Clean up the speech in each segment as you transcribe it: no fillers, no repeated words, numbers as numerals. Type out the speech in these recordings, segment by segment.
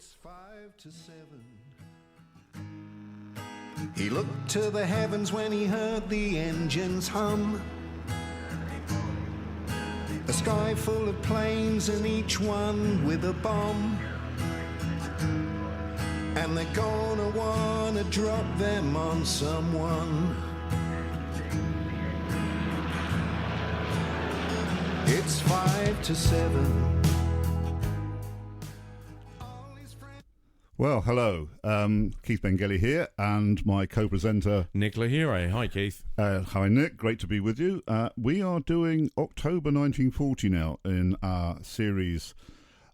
It's 5 to 7. He looked to the heavens when he heard the engines hum. A sky full of planes and each one with a bomb. And they're gonna wanna drop them on someone. It's 5 to 7. Well, hello. Keith Bengelli here, and my co-presenter Nicolle here. Hi, Keith. Hi, Nick. Great to be with you. We are doing October 1940 now in our series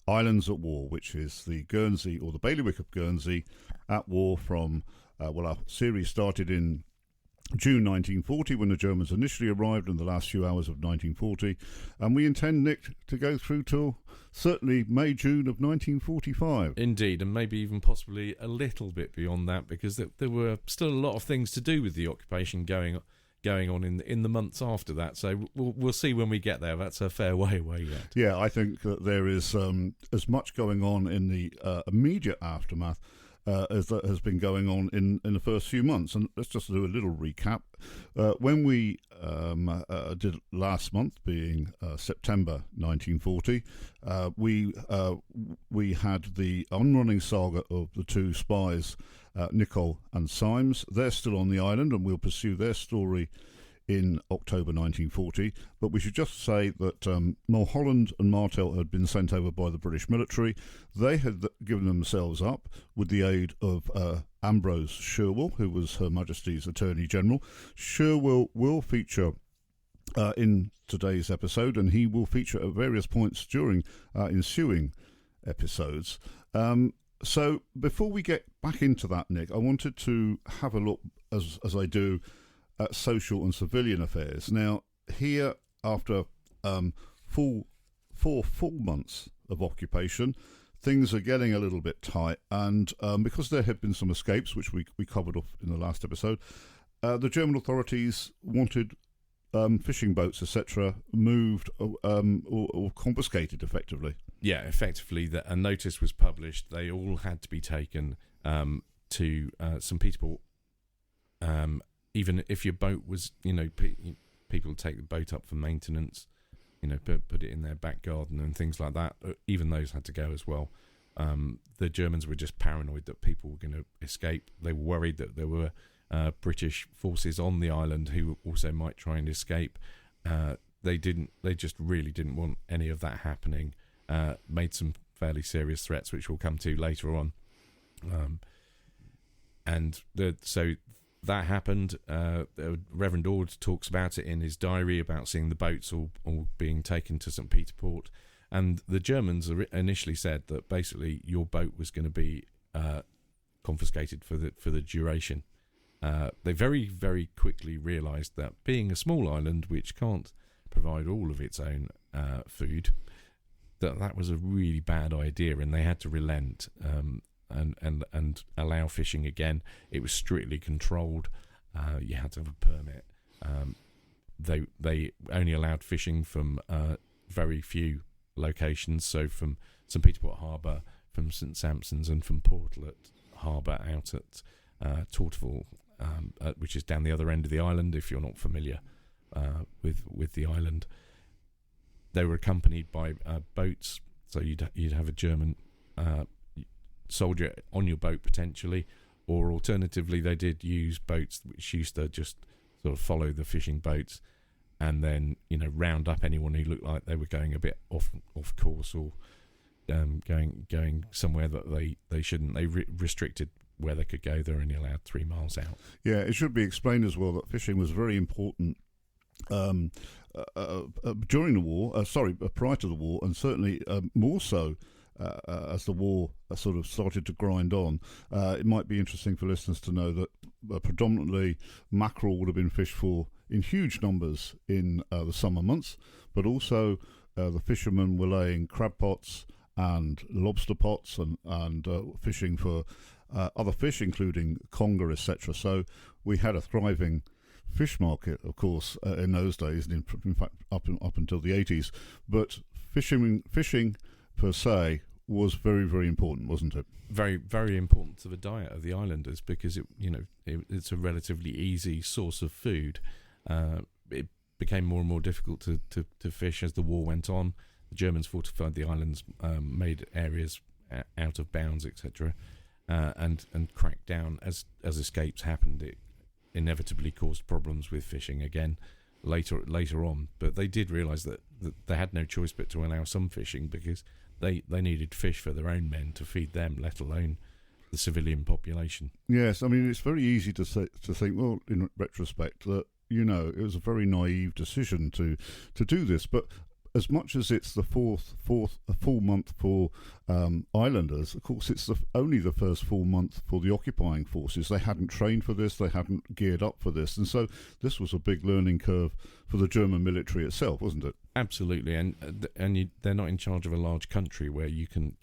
Islands at War, which is the Guernsey, or the bailiwick of Guernsey, at war from, our series started in June 1940 when the Germans initially arrived in the last few hours of 1940, and we intend, Nick, to go through till certainly May, June of 1945. Indeed, and maybe even possibly a little bit beyond that, because there were still a lot of things to do with the occupation going on in the months after that. So we'll see when we get there. That's a fair way away yet. Yeah, I think that there is as much going on in the immediate aftermath as that has been going on in the first few months. And let's just do a little recap. When we did last month, being September 1940, we had the unrunning saga of the two spies, Nicolle and Symes. They're still on the island, and we'll pursue their story in October 1940, but we should just say that Mulholland and Martel had been sent over by the British military. They had given themselves up with the aid of Ambrose Sherwell, who was Her Majesty's Attorney General. Sherwell will feature in today's episode, and he will feature at various points during ensuing episodes. So before we get back into that, Nick, I wanted to have a look, as I do, at social and civilian affairs. Now, here, after 4 full months of occupation, things are getting a little bit tight, and because there have been some escapes, which we covered off in the last episode, the German authorities wanted fishing boats, etc., moved or confiscated, effectively. Yeah, effectively, a notice was published. They all had to be taken to St. Peter Port. Even if your boat was, people take the boat up for maintenance, put it in their back garden and things like that. Even those had to go as well. The Germans were just paranoid that people were going to escape. They were worried that there were British forces on the island who also might try and escape. They just really didn't want any of that happening. Made some fairly serious threats, which we'll come to later on. So that happened. Reverend Ord talks about it in his diary about seeing the boats all being taken to St. Peter Port, and the Germans initially said that basically your boat was going to be confiscated for the duration. They very, very quickly realised that being a small island which can't provide all of its own food, that was a really bad idea, and they had to relent. And allow fishing again. It was strictly controlled. You had to have a permit. They only allowed fishing from very few locations. So from St. Peter Port Harbour, from St. Sampson's, and from Portlet Harbour out at Torteful, which is down the other end of the island. If you're not familiar with the island, they were accompanied by boats. So you'd have a German soldier on your boat potentially, or alternatively they did use boats which used to just sort of follow the fishing boats and then round up anyone who looked like they were going a bit off course or going somewhere that they shouldn't. They restricted where they could go. They're only allowed 3 miles out. Yeah, it should be explained as well that fishing was very important during the war, prior to the war, and certainly more so as the war sort of started to grind on. It might be interesting for listeners to know that predominantly mackerel would have been fished for in huge numbers in the summer months, but also the fishermen were laying crab pots and lobster pots and fishing for other fish, including conger, etc. So we had a thriving fish market, of course, in those days, and in fact up until the 80s. But fishing per se was very, very important, wasn't it? Very, very important to the diet of the islanders, because it's a relatively easy source of food. It became more and more difficult to fish as the war went on. The Germans fortified the islands, made areas out of bounds, etc., and cracked down as escapes happened. It inevitably caused problems with fishing again later on. But they did realise that they had no choice but to allow some fishing, because they needed fish for their own men to feed them, let alone the civilian population. Yes, I mean, it's very easy to think, well, in retrospect, that it was a very naive decision to do this. But as much as it's the a full month for islanders, of course, it's only the first full month for the occupying forces. They hadn't trained for this, they hadn't geared up for this, and so this was a big learning curve for the German military itself, wasn't it? Absolutely, and they're not in charge of a large country where you can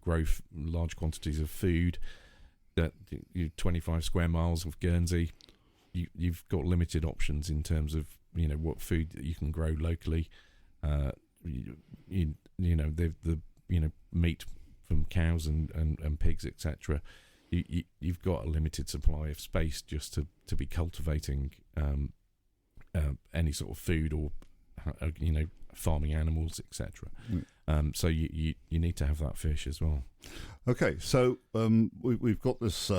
grow large quantities of food. That 25 square miles of Guernsey, you've got limited options in terms of what food that you can grow locally. The meat from cows and pigs, etc. You've got a limited supply of space just to be cultivating any sort of food or farming animals, etc. So you need to have that fish as well. Okay, so we've got this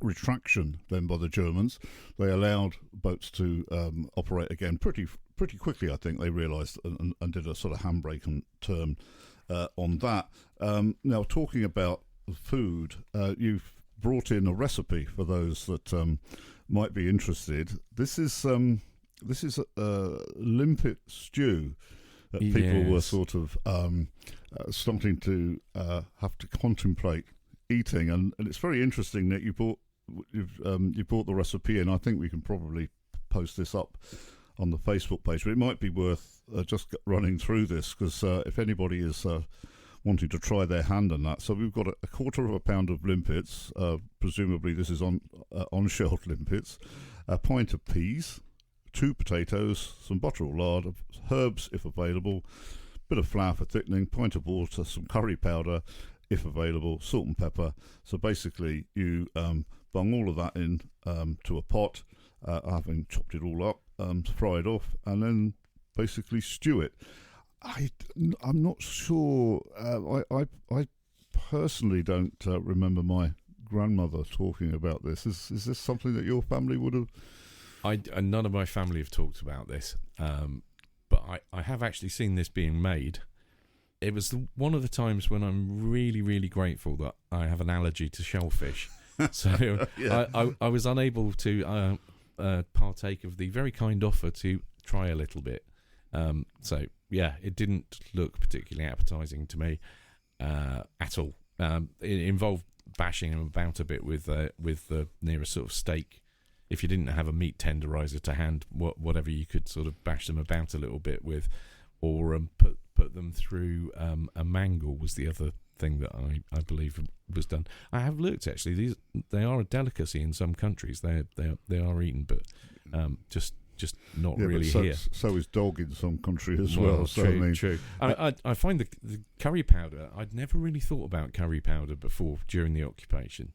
retraction then by the Germans. They allowed boats to operate again pretty quickly. I think they realised and did a sort of handbrake and turn on that. Now, talking about food, you've brought in a recipe for those that might be interested. This is a limpet stew that people were sort of starting to have to contemplate eating, and it's very interesting that you brought the recipe in. I think we can probably post this up on the Facebook page, but it might be worth just running through this, because if anybody is wanting to try their hand on that. So we've got a quarter of a pound of limpets, presumably this is on-shelled limpets, a pint of peas, 2 potatoes, some butter or lard, herbs if available, bit of flour for thickening, pint of water, some curry powder if available, salt and pepper. So basically you bung all of that in to a pot, having chopped it all up, fry it off, and then basically stew it. I'm not sure. I personally don't remember my grandmother talking about this. Is this something that your family would have? None of my family have talked about this, but I have actually seen this being made. It was one of the times when I'm really, really grateful that I have an allergy to shellfish. So I was unable to partake of the very kind offer to try a little bit. So yeah, it didn't look particularly appetising to me at all. It involved bashing them about a bit with the nearest sort of steak. If you didn't have a meat tenderizer to hand, whatever you could sort of bash them about a little bit with, or put them through a mangle was the other thing that I believe was done. I have looked actually; they are a delicacy in some countries. They are eaten, but just not really here. So is dog in some countries as well. So true. I find the curry powder. I'd never really thought about curry powder before during the occupation,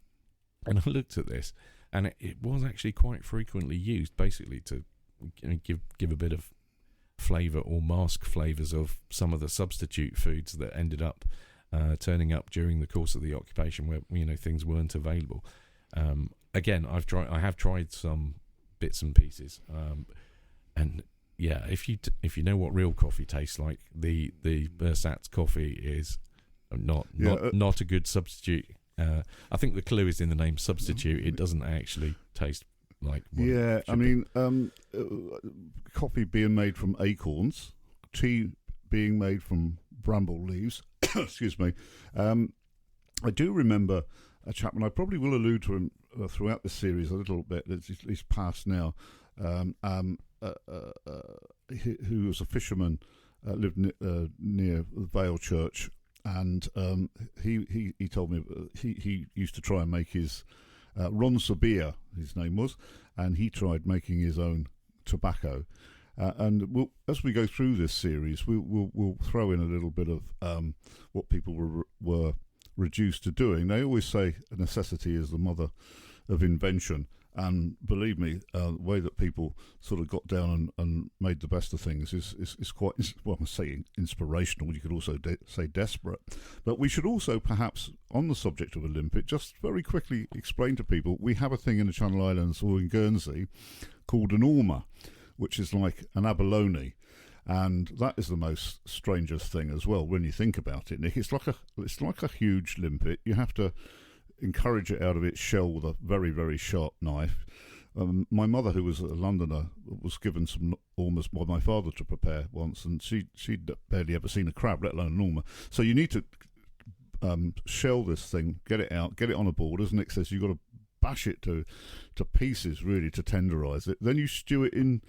and I looked at this, and it was actually quite frequently used, basically to give a bit of flavour or mask flavours of some of the substitute foods that ended up turning up during the course of the occupation, where things weren't available. Again, I have tried some bits and pieces, and yeah, if you know what real coffee tastes like, the Bersatz coffee is not a good substitute. I think the clue is in the name substitute. It doesn't actually taste like I mean, coffee being made from acorns, tea being made from bramble leaves. Excuse me. I do remember a chap, and I probably will allude to him throughout the series a little bit. He's passed now. Who was a fisherman, lived near the Vale Church, and he told me he used to try and make his Ron Sabir, his name was, and he tried making his own tobacco, And as we go through this series, we'll throw in a little bit of what people were reduced to doing. They always say necessity is the mother of invention. And believe me, the way that people sort of got down and made the best of things is quite, well, I'm saying inspirational. You could also say desperate. But we should also, perhaps, on the subject of a limpet, just very quickly explain to people, we have a thing in the Channel Islands or in Guernsey called an ormer, which is like an abalone. And that is the most strangest thing as well when you think about it, Nick. It's like a huge limpet. You have to encourage it out of its shell with a very, very sharp knife. My mother, who was a Londoner, was given some ormers by my father to prepare once, and she'd barely ever seen a crab, let alone an ormer. So you need to shell this thing, get it out, get it on a board. As Nick says, you've got to bash it to pieces, really, to tenderise it. Then you stew it in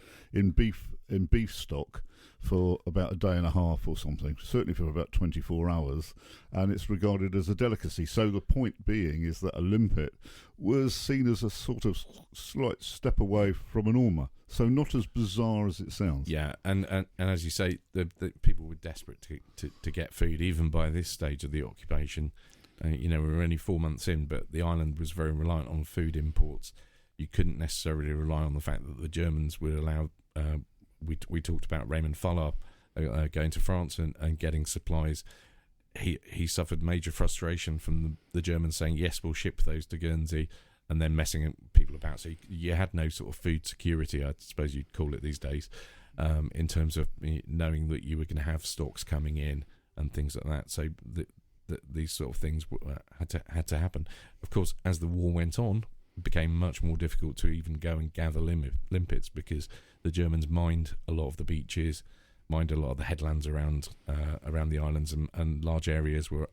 beef stock for about a day and a half or something, certainly for about 24 hours, and it's regarded as a delicacy. So the point being is that a limpet was seen as a sort of slight step away from an ormer, so not as bizarre as it sounds. Yeah, and as you say, the people were desperate to get food, even by this stage of the occupation. We were only 4 months in, but the island was very reliant on food imports. You couldn't necessarily rely on the fact that the Germans would allow... We talked about Raymond Follard going to France and getting supplies. He suffered major frustration from the Germans saying, yes, we'll ship those to Guernsey, and then messing people about. So you had no sort of food security, I suppose you'd call it these days, in terms of knowing that you were going to have stocks coming in and things like that. So these sort of things had to happen. Of course, as the war went on, it became much more difficult to even go and gather limpets, because the Germans mined a lot of the beaches, mined a lot of the headlands around the islands, and large areas were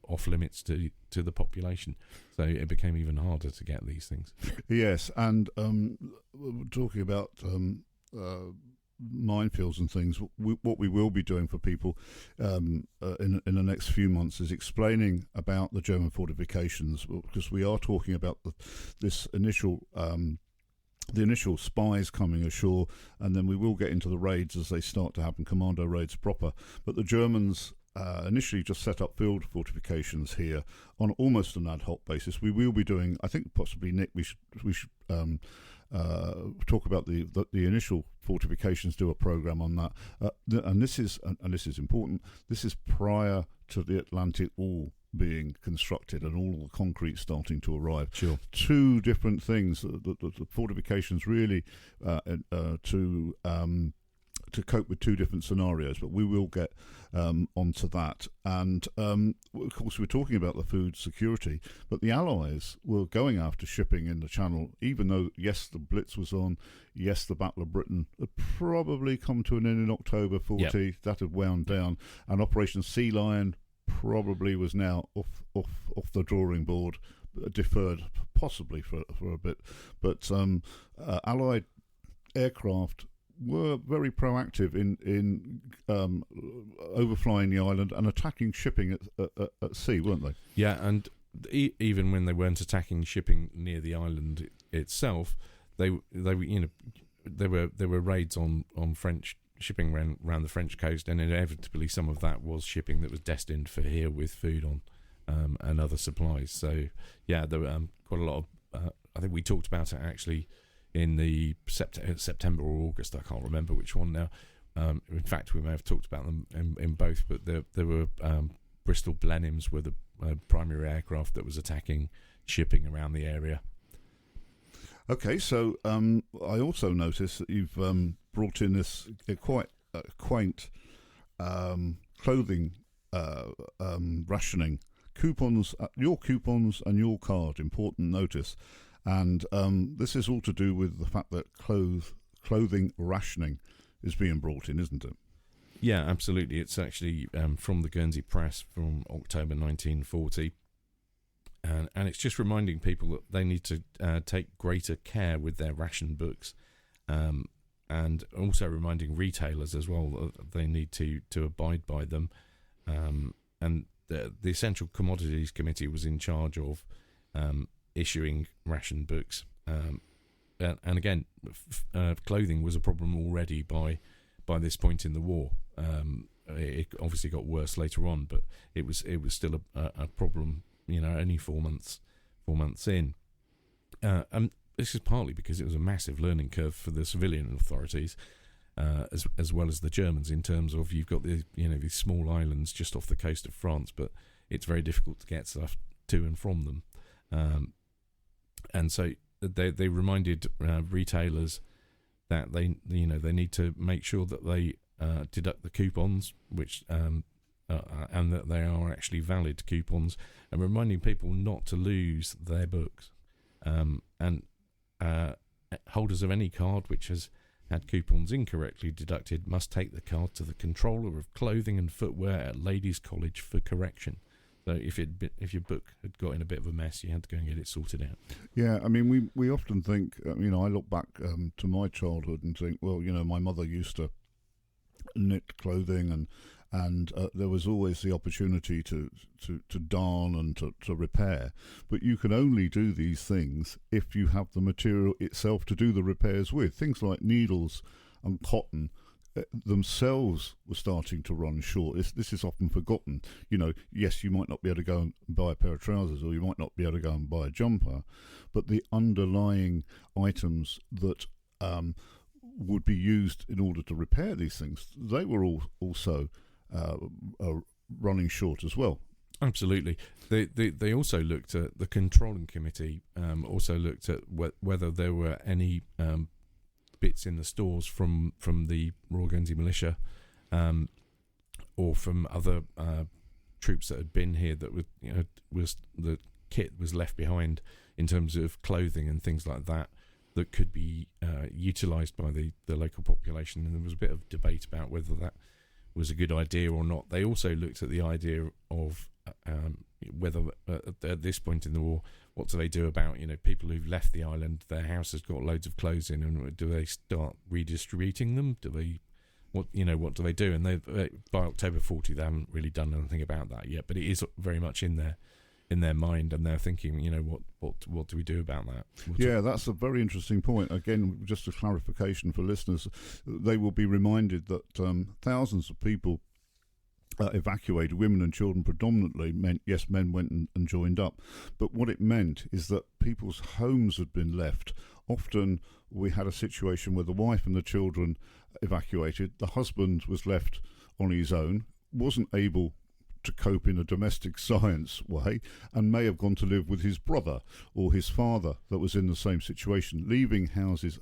off limits to the population. So it became even harder to get these things. Yes, and talking about minefields and things, what we will be doing for people in the next few months is explaining about the German fortifications, because we are talking about this initial the initial spies coming ashore, and then we will get into the raids as they start to happen, commando raids proper. But the Germans initially just set up field fortifications here on almost an ad hoc basis. We will be doing, I think possibly, Nick, we should talk about the initial fortifications, do a program on that, and this is important. This is prior to the Atlantic Wall being constructed and all the concrete starting to arrive. Sure. Two different things. The fortifications really to cope with two different scenarios, but we will get onto that. And of course, we're talking about the food security, but the Allies were going after shipping in the Channel, even though, yes, the Blitz was on, yes, the Battle of Britain had probably come to an end in October 40. Yep. That had wound down, and Operation Sea Lion probably was now off the drawing board, deferred possibly for a bit. But Allied aircraft were very proactive in overflying the island and attacking shipping at sea, weren't they? Yeah, and even when they weren't attacking shipping near the island itself, there were raids on French shipping around the French coast, and inevitably some of that was shipping that was destined for here with food on and other supplies. So yeah, there were quite a lot of I think we talked about it actually in the September or August, I can't remember which one now. In fact, we may have talked about them in both, but there were Bristol Blenheims were the primary aircraft that was attacking shipping around the area. Okay, so I also noticed that you've brought in this quite quaint clothing rationing. Coupons, your coupons and your card, important notice. And this is all to do with the fact that clothing rationing is being brought in, isn't it? Yeah, absolutely. It's actually from the Guernsey Press from October 1940. And it's just reminding people that they need to take greater care with their ration books, and also reminding retailers as well that they need to abide by them. And the Essential Commodities Committee was in charge of issuing ration books, and again, clothing was a problem already by this point in the war. It obviously got worse later on, but it was still a problem. Only 4 months in, and this is partly because it was a massive learning curve for the civilian authorities, as well as the Germans. In terms of you've got these small islands just off the coast of France, but it's very difficult to get stuff to and from them, and so they reminded retailers that they need to make sure that they deduct the coupons, which and that they are actually valid coupons, and reminding people not to lose their books, and holders of any card which has had coupons incorrectly deducted must take the card to the controller of clothing and footwear at Ladies' College for correction. So if your book had got in a bit of a mess, you had to go and get it sorted out. Yeah, I mean, we often think, I look back to my childhood and think, well, my mother used to knit clothing, and there was always the opportunity to darn and to repair. But you can only do these things if you have the material itself to do the repairs with. Things like needles and cotton themselves were starting to run short. This is often forgotten. Yes, you might not be able to go and buy a pair of trousers, or you might not be able to go and buy a jumper, but the underlying items that would be used in order to repair these things, they were also running short as well. Absolutely. They also looked at, the controlling committee also looked at whether there were any bits in the stores from the Royal Guernsey Militia, or from other troops that had been here that was the kit was left behind in terms of clothing and things like that could be utilised by the local population. And there was a bit of debate about whether that was a good idea or not. They also looked at the idea of whether at this point in the war, what do they do about people who've left the island, their house has got loads of clothes in, and do they start redistributing them? What do they do? And they by October 40 they haven't really done anything about that yet, but it is very much in their mind, and they're thinking, what do we do about that? That's a very interesting point. Again, just a clarification for listeners, they will be reminded that thousands of people evacuated, women and children predominantly. Men went and joined up, but what it meant is that people's homes had been left. Often we had a situation where the wife and the children evacuated, the husband was left on his own, wasn't able to cope in a domestic science way, and may have gone to live with his brother or his father that was in the same situation, leaving houses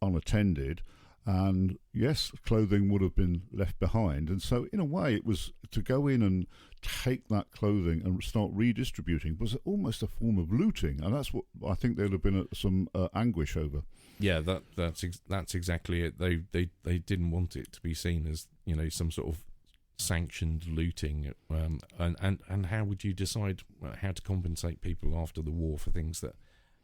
unattended, and yes, clothing would have been left behind. And so in a way it was to go in and take that clothing and start redistributing was almost a form of looting, and that's what I think there'd have been some anguish over. Yeah, that's exactly it. They didn't want it to be seen as some sort of sanctioned looting, and how would you decide how to compensate people after the war for things that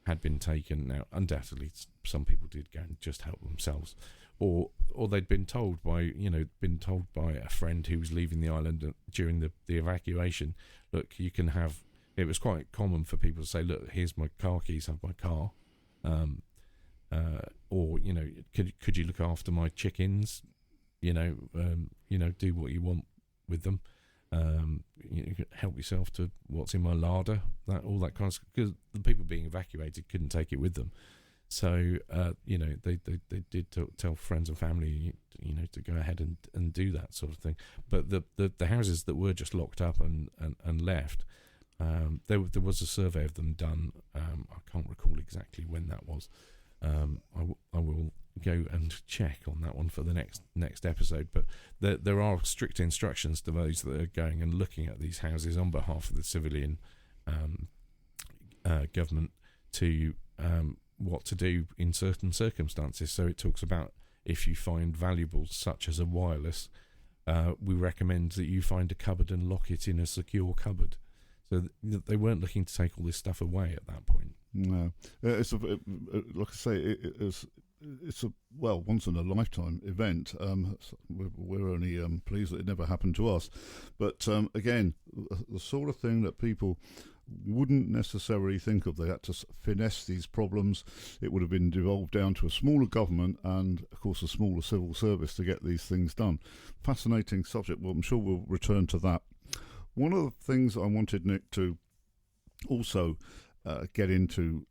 had been taken? Now, undoubtedly, some people did go and just help themselves, or they'd been told by a friend who was leaving the island during the evacuation. Look, you can have. It was quite common for people to say, "Look, here's my car keys. Have my car." Or could you look after my chickens? Do what you want with them. You can help yourself to what's in my larder. All that kind of stuff. Because the people being evacuated couldn't take it with them, so they did tell friends and family, to go ahead and do that sort of thing. But the houses that were just locked up and left, there was a survey of them done. I can't recall exactly when that was. I will go and check on that one for the next episode, but there are strict instructions to those that are going and looking at these houses on behalf of the civilian government to what to do in certain circumstances. So it talks about if you find valuables such as a wireless, we recommend that you find a cupboard and lock it in a secure cupboard. So they weren't looking to take all this stuff away at that point. No, it's like I say, it's a once in a lifetime event. We're only pleased that it never happened to us. But again, the sort of thing that people wouldn't necessarily think of. They had to finesse these problems. It would have been devolved down to a smaller government and, of course, a smaller civil service to get these things done. Fascinating subject. Well, I'm sure we'll return to that. One of the things I wanted Nick to also get into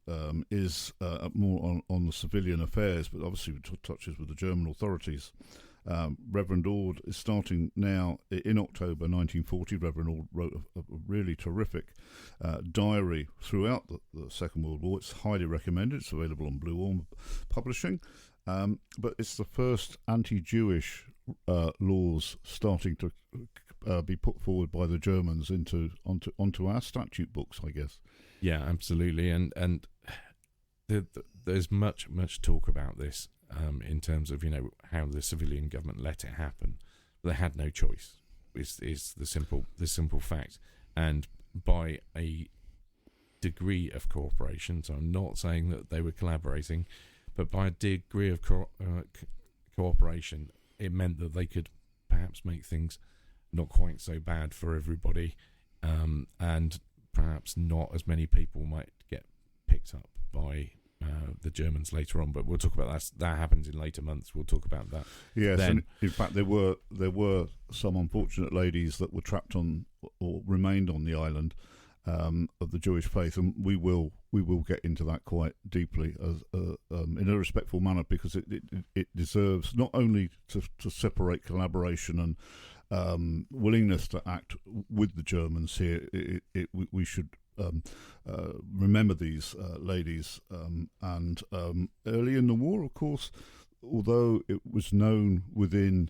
is more on the civilian affairs, but obviously touches with the German authorities. Reverend Ord is starting now in October 1940. Reverend Ord wrote a really terrific diary throughout the Second World War. It's highly recommended. It's available on Blue Orm Publishing. But it's the first anti-Jewish laws starting to be put forward by the Germans onto our statute books, I guess. Yeah, absolutely. And there's much talk about this. In terms of how the civilian government let it happen, they had no choice. Is the simple fact, and by a degree of cooperation. So I'm not saying that they were collaborating, but by a degree of cooperation, it meant that they could perhaps make things not quite so bad for everybody, and perhaps not as many people might get picked up by the Germans later on, but we'll talk about that. That happens in later months. We'll talk about that. Yes, then. And in fact, there were some unfortunate ladies that were trapped on or remained on the island of the Jewish faith, and we will get into that quite deeply as in a respectful manner, because it deserves not only to separate collaboration and willingness to act with the Germans here. We should. Remember these ladies, and early in the war, of course, although it was known within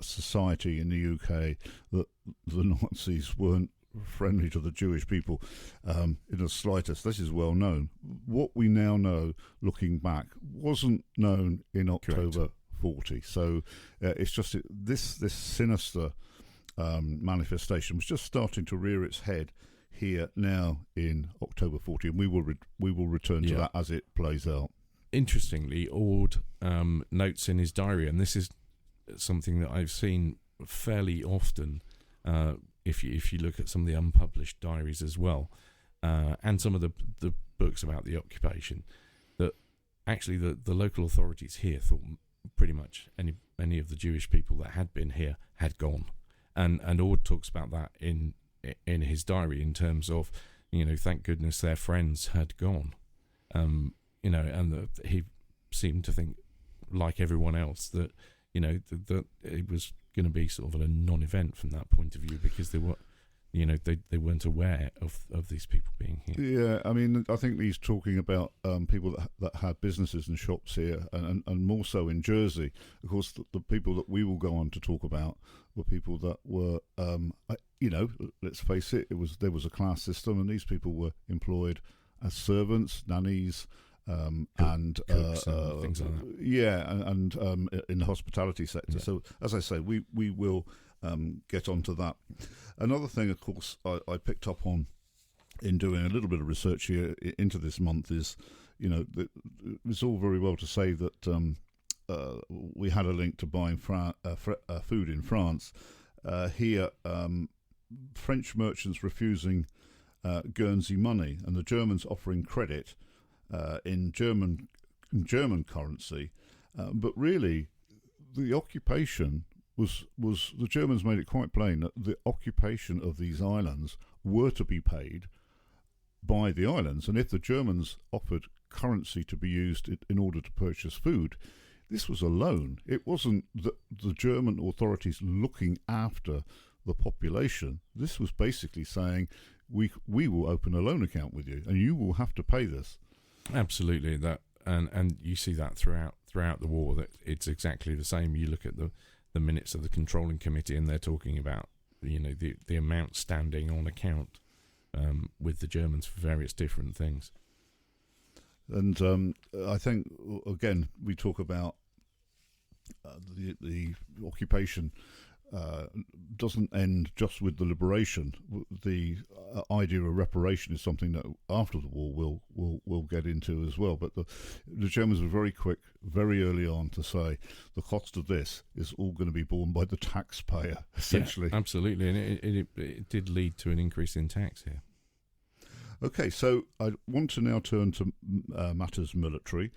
society in the UK that the Nazis weren't friendly to the Jewish people in the slightest. This is well known. What we now know, looking back, wasn't known in October 40. So it's just this sinister manifestation was just starting to rear its head here now in October 40, and we will return to that as it plays out. Interestingly, Ord notes in his diary, and this is something that I've seen fairly often. If you look at some of the unpublished diaries as well, and some of the books about the occupation, that actually the local authorities here thought pretty much any of the Jewish people that had been here had gone, and Ord talks about that in his diary in terms of, thank goodness their friends had gone, and he seemed to think, like everyone else, that that it was going to be sort of a non-event from that point of view, because they were, they weren't aware of these people being here. Yeah, I mean, I think he's talking about people that had businesses and shops here, and more so in Jersey. Of course, the people that we will go on to talk about were people that were, let's face it, there was a class system, and these people were employed as servants, nannies, and cooks and things like that. Yeah, and in the hospitality sector. Yeah. So, as I say, we will get onto that. Another thing, of course, I picked up on in doing a little bit of research here into this month is, it's all very well to say that we had a link to buying food in France. Here, French merchants refusing Guernsey money, and the Germans offering credit in German currency, but really the occupation was the Germans made it quite plain that the occupation of these islands were to be paid by the islands, and if the Germans offered currency to be used in order to purchase food, this was a loan. It wasn't the German authorities looking after the population. This was basically saying, we will open a loan account with you, and you will have to pay this. Absolutely, that and you see that throughout the war, that it's exactly the same. You look at the minutes of the controlling committee, and they're talking about the amount standing on account with the Germans for various different things. And I think again we talk about the occupation doesn't end just with the liberation. The idea of reparation is something that after the war we'll get into as well. But the Germans were very quick, very early on, to say the cost of this is all going to be borne by the taxpayer, essentially. Yeah, absolutely, and it did lead to an increase in tax here. Okay, so I want to now turn to matters military.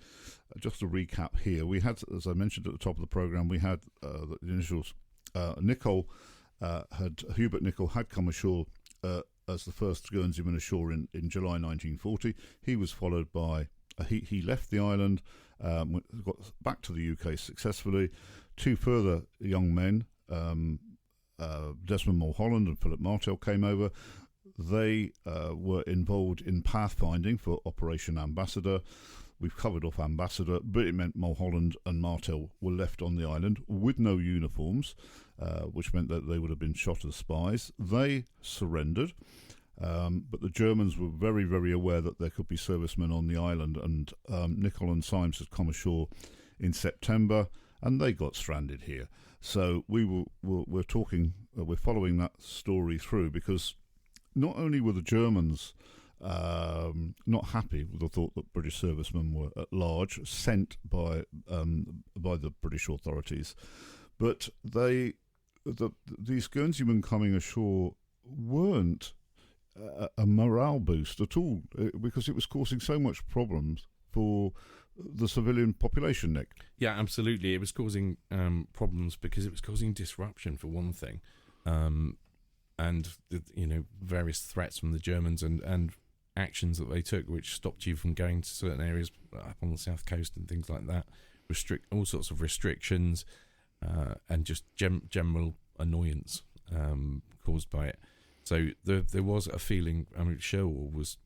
Just to recap here, we had, as I mentioned at the top of the programme, we had the initials. Hubert Nicolle had come ashore as the first Guernseyman ashore in July 1940. He was followed by, he left the island, got back to the UK successfully. Two further young men, Desmond Mulholland and Philip Martel, came over. They were involved in pathfinding for Operation Ambassador. We've covered off Ambassador, but it meant Mulholland and Martel were left on the island with no uniforms, which meant that they would have been shot as spies. They surrendered, but the Germans were very, very aware that there could be servicemen on the island, and Nicolle and Symes had come ashore in September, and they got stranded here. So we're following that story through, because not only were the Germans not happy with the thought that British servicemen were at large, sent by the British authorities, but these Guernseymen coming ashore weren't a morale boost at all, because it was causing so much problems for the civilian population, Nick. Yeah, absolutely. It was causing problems because it was causing disruption, for one thing, and various threats from the Germans and actions that they took, which stopped you from going to certain areas up on the south coast and things like that. All sorts of restrictions, and just general annoyance caused by it. So there was a feeling. I mean, Sherwell was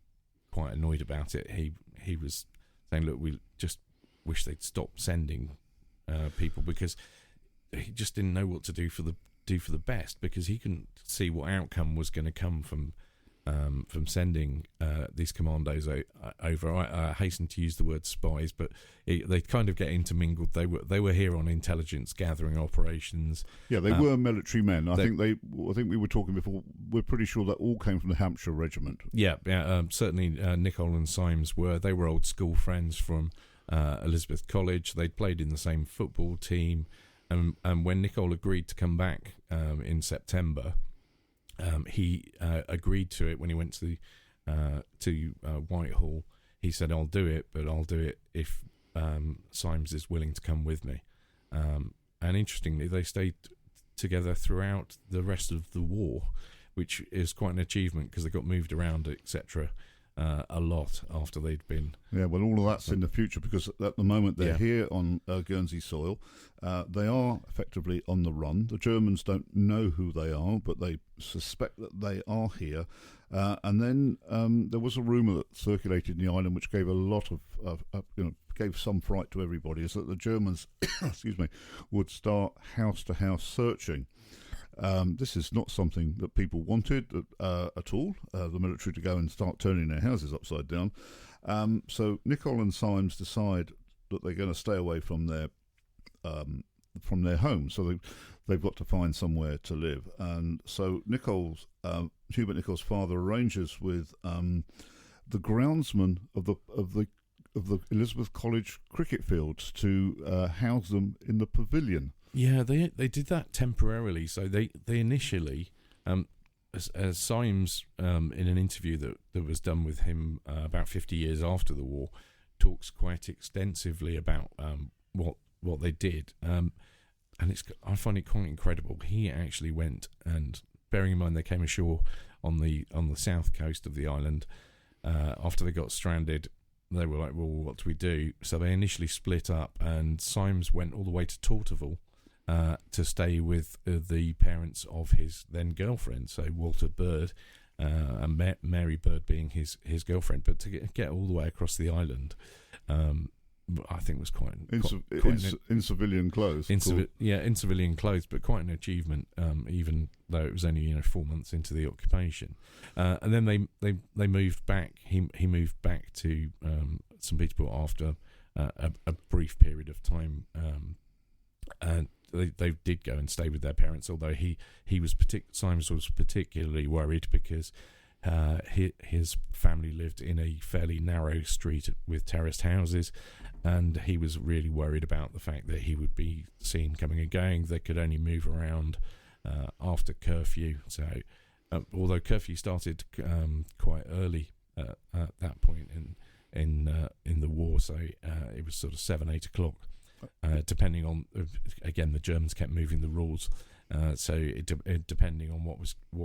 quite annoyed about it. He was saying, "Look, we just wish they'd stop sending people," because he just didn't know what to do for the best, because he couldn't see what outcome was going to come from sending these commandos over. I hasten to use the word spies, but they kind of get intermingled. They were here on intelligence gathering operations. Yeah, they were military men. I think we were talking before. We're pretty sure that all came from the Hampshire Regiment. Yeah, certainly Nicolle and Symes were. They were old school friends from Elizabeth College. They'd played in the same football team, and when Nicolle agreed to come back in September, he agreed to it when he went to Whitehall. He said, "I'll do it, but I'll do it if Symes is willing to come with me." And interestingly, they stayed together throughout the rest of the war, which is quite an achievement, because they got moved around, etc., a lot after they'd been. Yeah, well, all of that's in the future, because at the moment they're here on Guernsey soil. They are effectively on the run. The Germans don't know who they are, but they suspect that they are here. And then there was a rumour that circulated in the island, which gave a lot of gave some fright to everybody, is that the Germans, would start house to house searching. This is not something that people wanted at all, the military to go and start turning their houses upside down. So Nicolle and Symes decide that they're going to stay away from their home, so they've got to find somewhere to live. And so Hubert Nicolle's father arranges with the groundsman of the Elizabeth College cricket fields to house them in the pavilion. Yeah, they did that temporarily. So they initially, as Symes, in an interview that was done with him about 50 years after the war, talks quite extensively about what they did, and I find it quite incredible. He actually went, and bearing in mind they came ashore on the south coast of the island after they got stranded. They were like, "Well, what do we do?" So they initially split up, and Symes went all the way to Torterville to stay with the parents of his then girlfriend, so Walter Bird, and Mary Bird being his girlfriend. But to get all the way across the island, I think was quite in civilian clothes. In civilian clothes, but quite an achievement, even though it was only 4 months into the occupation. And then they moved back. He moved back to St. Peterborough after a brief period of time, and they did go and stay with their parents. Although Symes was particularly worried, because his family lived in a fairly narrow street with terraced houses, and he was really worried about the fact that he would be seen coming and going. They could only move around after curfew. So although curfew started quite early at that point in the war. So it was sort of 7-8 o'clock, depending on again the Germans kept moving the rules, so it depending on what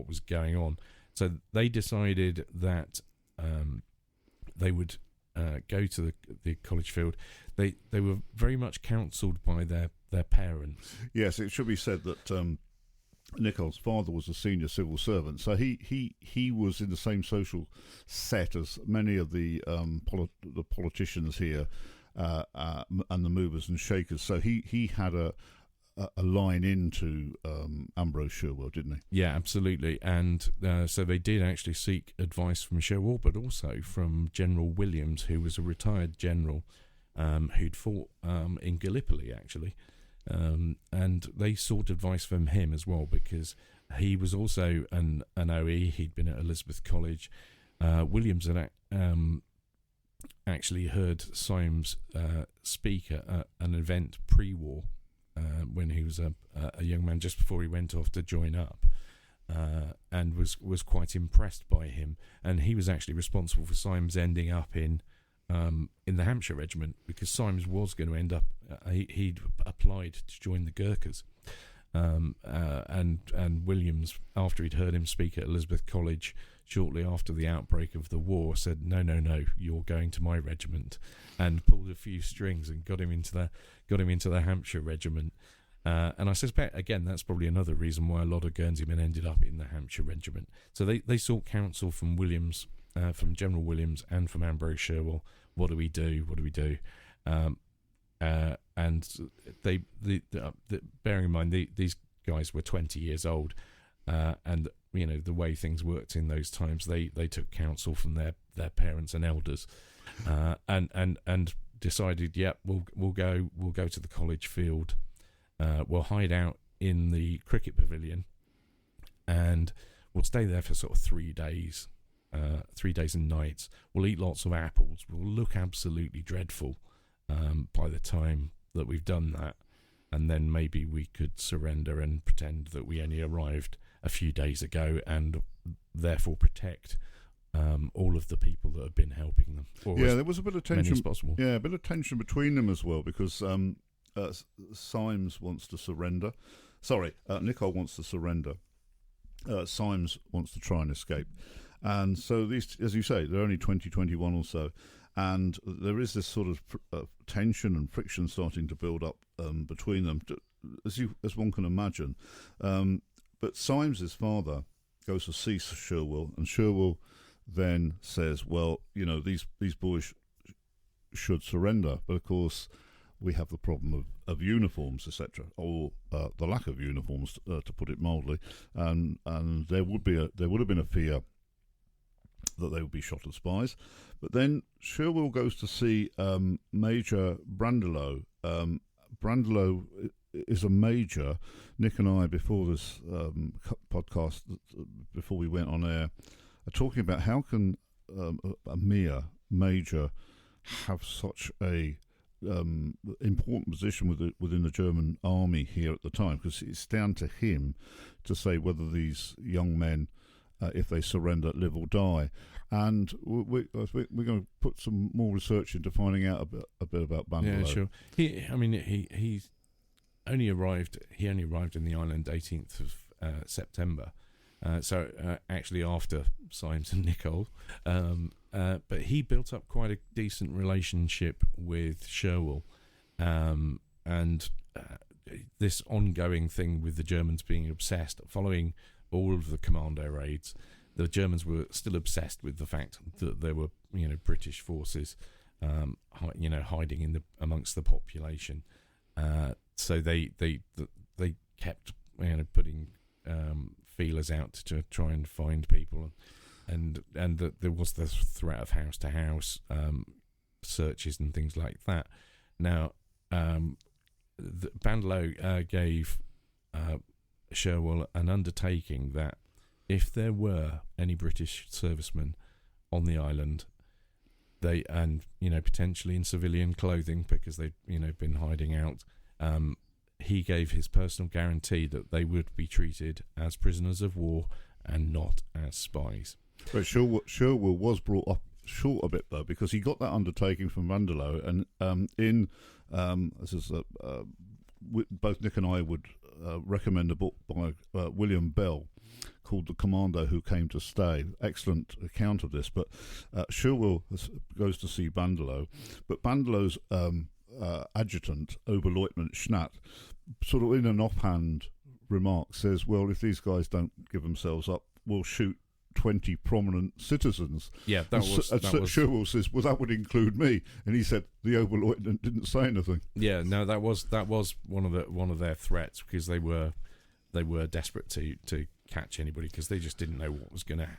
was going on. So they decided that they would go to the college field. They were very much counselled by their parents. Yes, it should be said that Nicolle's father was a senior civil servant, so he was in the same social set as many of the politicians here and the movers and shakers. So he had a line into Ambrose Sherwell, didn't he? Yeah, absolutely. And so they did actually seek advice from Sherwell, but also from General Williams, who was a retired general who'd fought in Gallipoli, actually. And they sought advice from him as well, because he was also an OE. He'd been at Elizabeth College. Williams had actually heard Symes speak at an event pre-war when he was a young man, just before he went off to join up, and was quite impressed by him. And he was actually responsible for Symes ending up in the Hampshire Regiment, because Symes was going to end up. He'd applied to join the Gurkhas, and Williams, after he'd heard him speak at Elizabeth College shortly after the outbreak of the war, said, "No, you're going to my regiment," and pulled a few strings and got him into the Hampshire Regiment. And I suspect, again, that's probably another reason why a lot of Guernsey men ended up in the Hampshire Regiment. So they sought counsel from Williams, from General Williams, and from Ambrose Sherwell. What do we do? And bearing in mind these guys were 20 years old, and the way things worked in those times, they took counsel from their parents and elders, and decided, we'll go to the college field. We'll hide out in the cricket pavilion, and we'll stay there for sort of 3 days. 3 days and nights. We'll eat lots of apples. We'll look absolutely dreadful by the time that we've done that, and then maybe we could surrender and pretend that we only arrived a few days ago, and therefore protect all of the people that have been helping them. There was a bit of tension. Possible. Yeah, a bit of tension between them as well, because Symes wants to surrender. Nicolle wants to surrender. Symes wants to try and escape. And so these, as you say, they're only 20, 21 or so, and there is this sort of tension and friction starting to build up between them, as one can imagine. But Symes's father goes to see Sherwell, and Sherwell then says, "Well, these boys should surrender, but of course we have the problem of uniforms, etc., or the lack of uniforms, to put it mildly, and there would have been a fear that they would be shot as spies." But then Sherwell goes to see Major Brandelow. Brandelow is a major. Nick and I, before this podcast, before we went on air, are talking about how can a mere major have such a important position within the German army here at the time, because it's down to him to say whether these young men, if they surrender, live or die. And we're going to put some more research into finding out a bit about Brandelow. Yeah, sure. He only arrived in the island 18th of September. So actually after Symes and Nicolle. But he built up quite a decent relationship with Sherwell. And this ongoing thing with the Germans being obsessed, following all of the Commando raids, the Germans were still obsessed with the fact that there were, British forces, hiding amongst the population. So they kept, putting feelers out to try and find people, and that there was the threat of house to house searches and things like that. Now, Brandelow gave Sherwell an undertaking that if there were any British servicemen on the island, potentially in civilian clothing because they'd been hiding out, he gave his personal guarantee that they would be treated as prisoners of war and not as spies. But Sherwell was brought up short a bit though, because he got that undertaking from Vanderloo, and both Nick and I would recommend a book by William Bell called The Commando Who Came to Stay. Excellent account of this. But Sherwell goes to see Vanderloo, but Vanderloo's adjutant, Oberleutnant Schnatt, sort of in an offhand remark says, well, if these guys don't give themselves up, we'll shoot 20 prominent citizens. Yeah, that was Sherwell says, well, that would include me, and he said the Oberleutnant didn't say anything. Yeah, no, that was one of their threats, because they were desperate to catch anybody, because they just didn't know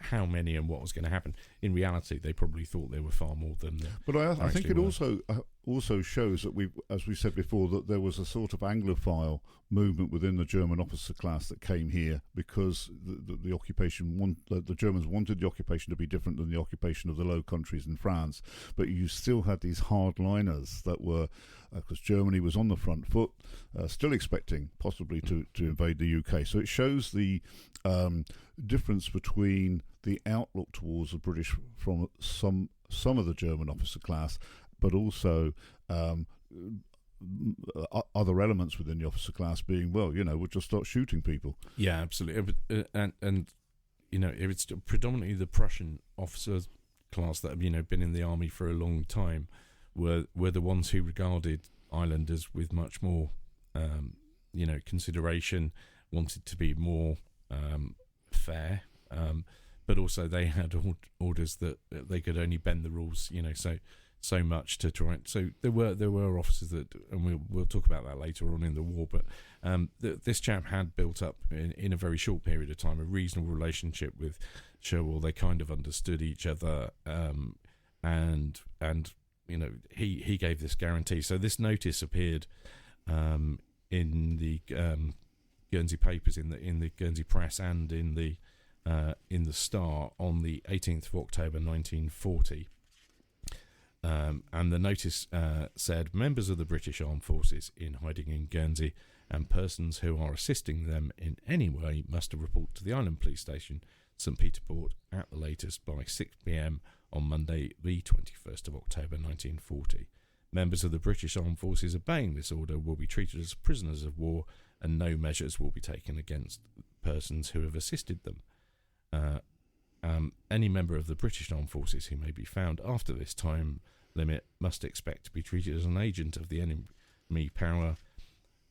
how many and what was going to happen. In reality, they probably thought there were far more than. But I think it also shows that as we said before, that there was a sort of Anglophile movement within the German officer class that came here because the occupation the Germans wanted the occupation to be different than the occupation of the Low Countries in France, but you still had these hardliners that were, because Germany was on the front foot, still expecting possibly to invade the UK. So it shows the difference between the outlook towards the British from some of the German officer class, but also other elements within the officer class being, well, we'll just start shooting people. Yeah, absolutely. And it's predominantly the Prussian officer class that have been in the army for a long time were the ones who regarded islanders with much more consideration, wanted to be more fair, but also they had orders that they could only bend the rules, so much to try. So there were officers that, and we'll talk about that later on in the war. But this chap had built up in a very short period of time a reasonable relationship with Sherwell. They kind of understood each other, and he gave this guarantee. So this notice appeared in the Guernsey papers, in the Guernsey Press, and in the Star on the 18th of October 1940. And the notice said, members of the British Armed Forces in hiding in Guernsey and persons who are assisting them in any way must report to the Island Police Station, St. Peter Port, at the latest by 6 p.m. on Monday, the 21st of October 1940. Members of the British Armed Forces obeying this order will be treated as prisoners of war, and no measures will be taken against persons who have assisted them. Any member of the British Armed Forces who may be found after this time limit must expect to be treated as an agent of the enemy power.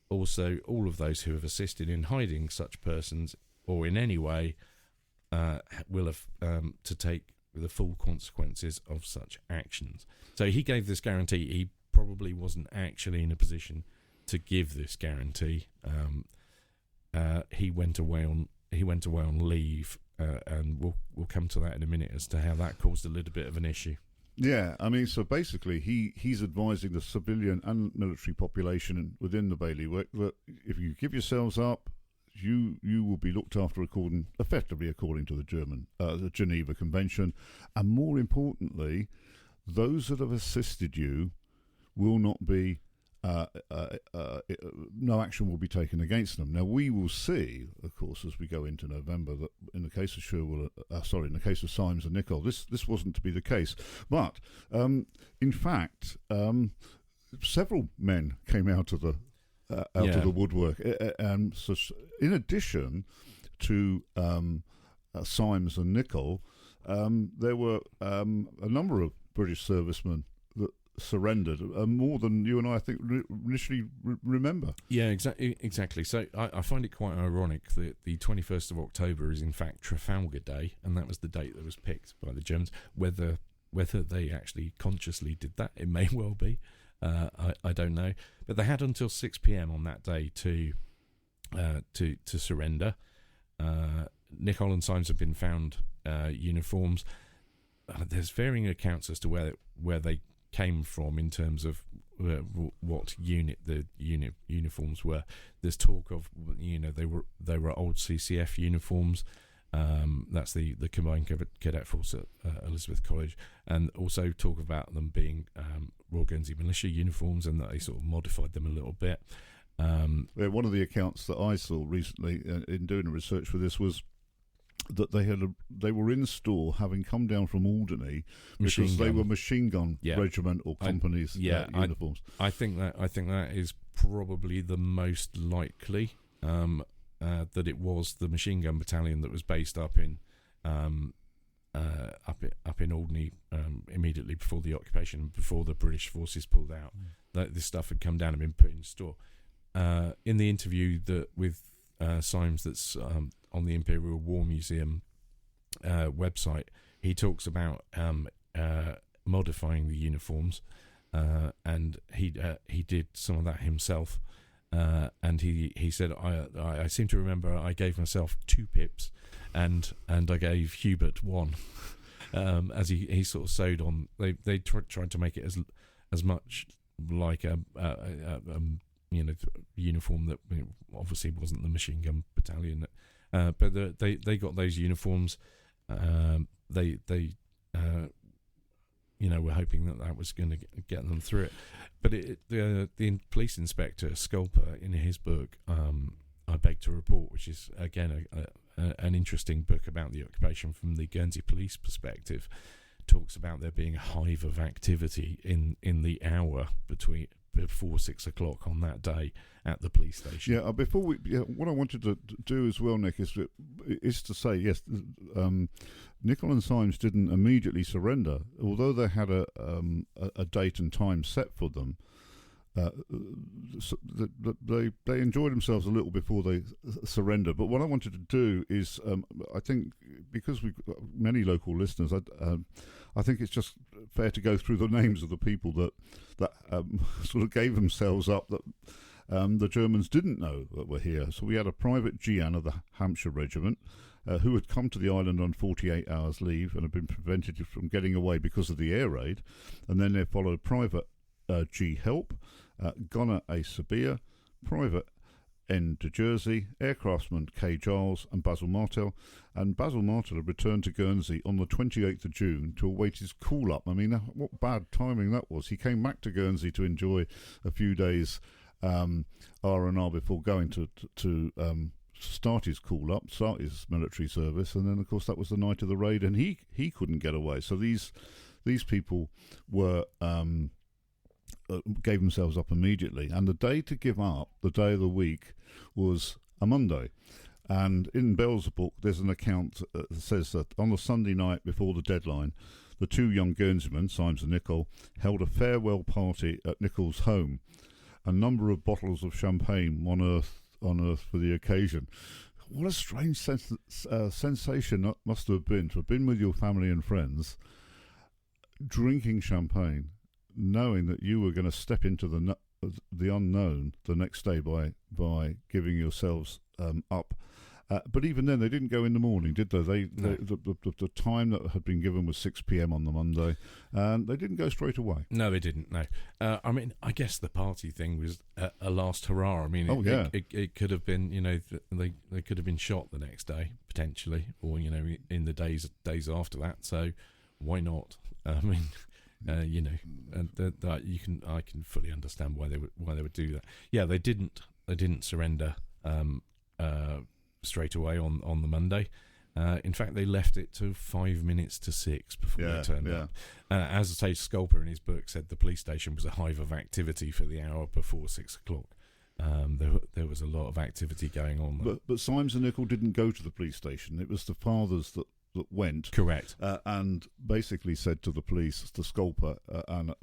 Also, all of those who have assisted in hiding such persons or in any way will have to take the full consequences of such actions. So he gave this guarantee. He probably wasn't actually in a position to give this guarantee. He went away on leave, and we'll come to that in a minute as to how that caused a little bit of an issue. Yeah, I mean, so basically he's advising the civilian and military population within the bailiwick that if you give yourselves up, you will be looked after effectively according to the Geneva Convention, and more importantly, those that have assisted you will not be no action will be taken against them. Now, we will see, of course, as we go into November, that in the case of in the case of Symes and Nicolle, this wasn't to be the case. But in fact, several men came out of the woodwork, and so in addition to Symes and Nicolle, there were a number of British servicemen that surrendered, more than you and I think initially remember. Yeah, exactly. So I find it quite ironic that the 21st of October is in fact Trafalgar Day, and that was the date that was picked by the Germans. Whether they actually consciously did that, it may well be. I don't know, but they had until 6 p.m. on that day to surrender. Nicolle and Symes have been found uniforms. There's varying accounts as to where they came from in terms of what unit the uniforms were. There's talk of they were old CCF uniforms. That's the Combined Cadet Force at Elizabeth College, and also talk about them being Royal Guernsey Militia uniforms, and that they sort of modified them a little bit. One of the accounts that I saw recently in doing research for this was that they were in store, having come down from Alderney, because they were machine gun regimental companies uniforms. I think that is probably the most likely that it was the machine gun battalion that was based up in Alderney immediately before the occupation, before the British forces pulled out. That this stuff had come down and been put in store. In the interview with Symes that's on the Imperial War Museum website, he talks about modifying the uniforms, and he did some of that himself. And he said, I seem to remember I gave myself 2 pips, and I gave Hubert 1, as he sort of sewed on. They tried to make it as much like a uniform that obviously wasn't the machine gun battalion. But they got those uniforms. They were hoping that was going to get them through it. But the police inspector Sculper, in his book, I Beg to Report, which is again an interesting book about the occupation from the Guernsey police perspective, talks about there being a hive of activity in the hour before 6 o'clock on that day at the police station. Yeah, what I wanted to do as well, Nick, is to say, yes, Nicolle and Symes didn't immediately surrender, although they had a date and time set for them. They enjoyed themselves a little before they surrendered. But what I wanted to do is, I think, because we've got many local listeners, I think it's just fair to go through the names of the people that sort of gave themselves up, that the Germans didn't know that were here. So we had a Private Gian of the Hampshire Regiment, who had come to the island on 48 hours leave and had been prevented from getting away because of the air raid. And then there followed Private G. Help, Gunner A. Sabia, Private N. de Jersey, Aircraftsman K. Giles and Basil Martel. And Basil Martel had returned to Guernsey on the 28th of June to await his call-up. I mean, what bad timing that was. He came back to Guernsey to enjoy a few days R&R before going to start his call-up, start his military service, and then, of course, that was the night of the raid, and he couldn't get away. So these people were... gave themselves up immediately, and the day to give up, the day of the week, was a Monday. And in Bell's book there's an account that says that on the Sunday night before the deadline, the 2 young Guernseymen, Symes and Nicolle, held a farewell party at Nicolle's home. A number of bottles of champagne on earth for the occasion. What a strange sensation that must have been, to have been with your family and friends, drinking champagne, knowing that you were going to step into the unknown the next day by giving yourselves up. But even then, they didn't go in the morning, did they? No. The time that had been given was 6 p.m. on the Monday, and they didn't go straight away. No, they didn't. No, I mean, I guess the party thing was a last hurrah. I mean, it could have been, they could have been shot the next day potentially, or in the days after that. So why not? I mean. That I can fully understand why they would do that. Yeah, they didn't surrender straight away on the Monday. In fact, they left it to 5 minutes to 6 before they turned up. As I say, Sculper in his book said the police station was a hive of activity for the hour before 6 o'clock. There was a lot of activity going on. But Symes and Nicolle didn't go to the police station. It was the fathers that went. Correct. And basically said to the police, to Sculper, and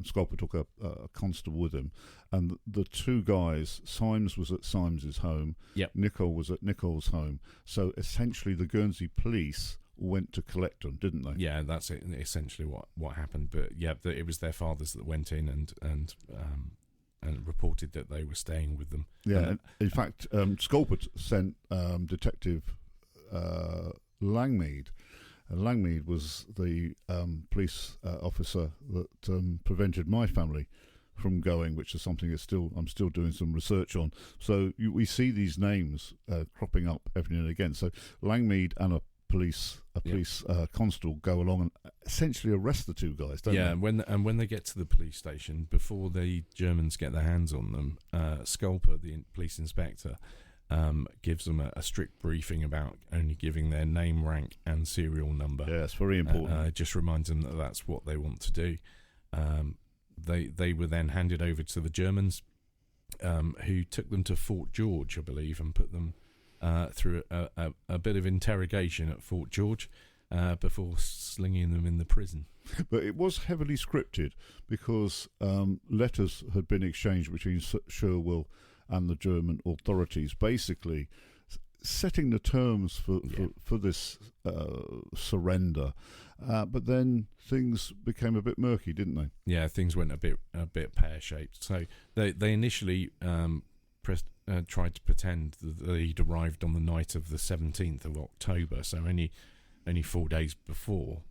Sculper took a constable with him, and the 2 guys, Symes was at Symes's home, Nicolle was at Nicolle's home. So essentially the Guernsey police went to collect them, didn't they? Yeah, that's essentially what happened. But yeah, it was their fathers that went in and reported that they were staying with them. Yeah, in fact, Sculper sent Detective Langmead. Langmead was the police officer that prevented my family from going, which is something that I'm still doing some research on. So we see these names cropping up every now and again. So Langmead and a police constable go along and essentially arrest the 2 guys, don't they? Yeah, and when they get to the police station, before the Germans get their hands on them, Sculper, the police inspector, gives them a strict briefing about only giving their name, rank, and serial number. Yeah, it's very important. Just reminds them that that's what they want to do. They were then handed over to the Germans, who took them to Fort George, I believe, and put them through a bit of interrogation at Fort George before slinging them in the prison. But it was heavily scripted because letters had been exchanged between Sherwell and the German authorities, basically setting the terms for this surrender. But then things became a bit murky, didn't they? Yeah, things went a bit pear-shaped. So they initially tried to pretend that they'd arrived on the night of the 17th of October, so only 4 days before,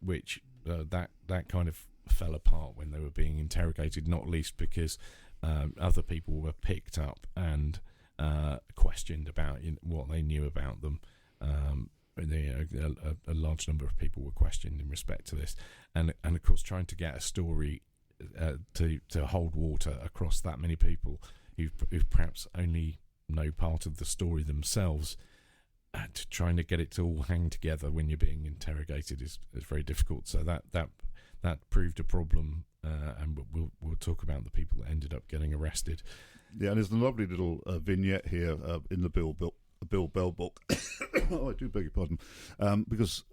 which that kind of fell apart when they were being interrogated, not least because other people were picked up and questioned about what they knew about them. A large number of people were questioned in respect to this, and of course trying to get a story to hold water across that many people who perhaps only know part of the story themselves. To trying to get it to all hang together when you're being interrogated is very difficult. So that proved a problem, and we'll talk about the people that ended up getting arrested. Yeah, and there's a lovely little vignette here in the Bill Bell book. Oh, I do beg your pardon, because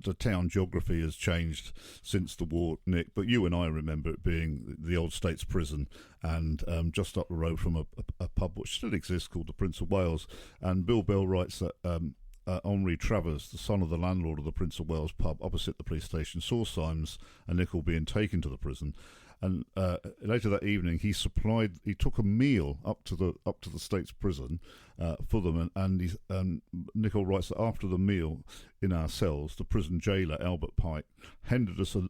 the town geography has changed since the war, Nick. But you and I remember it being the old States Prison, and just up the road from a pub which still exists called the Prince of Wales. And Bill Bell writes that Henri Travers, the son of the landlord of the Prince of Wales pub opposite the police station, saw Symes and Nicolle being taken to the prison. And later that evening, he took a meal up to the States Prison for them, and Nicolle writes that after the meal in our cells, the prison jailer Albert Pike handed us a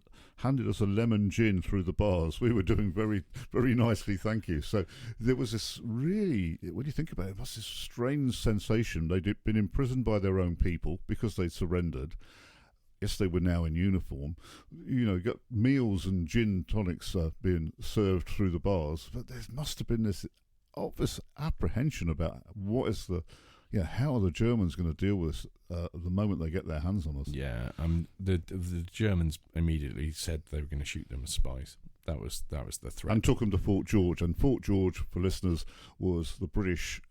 lemon gin through the bars. We were doing very, very nicely, thank you. So there was this really, when you think about it, it was this strange sensation. They'd been imprisoned by their own people because they'd surrendered. Yes, they were now in uniform. Got meals and gin tonics being served through the bars. But there must have been this obvious apprehension about how are the Germans going to deal with this the moment they get their hands on us? Yeah, the Germans immediately said they were going to shoot them as spies. That was the threat. And took them to Fort George. And Fort George, for listeners, was the British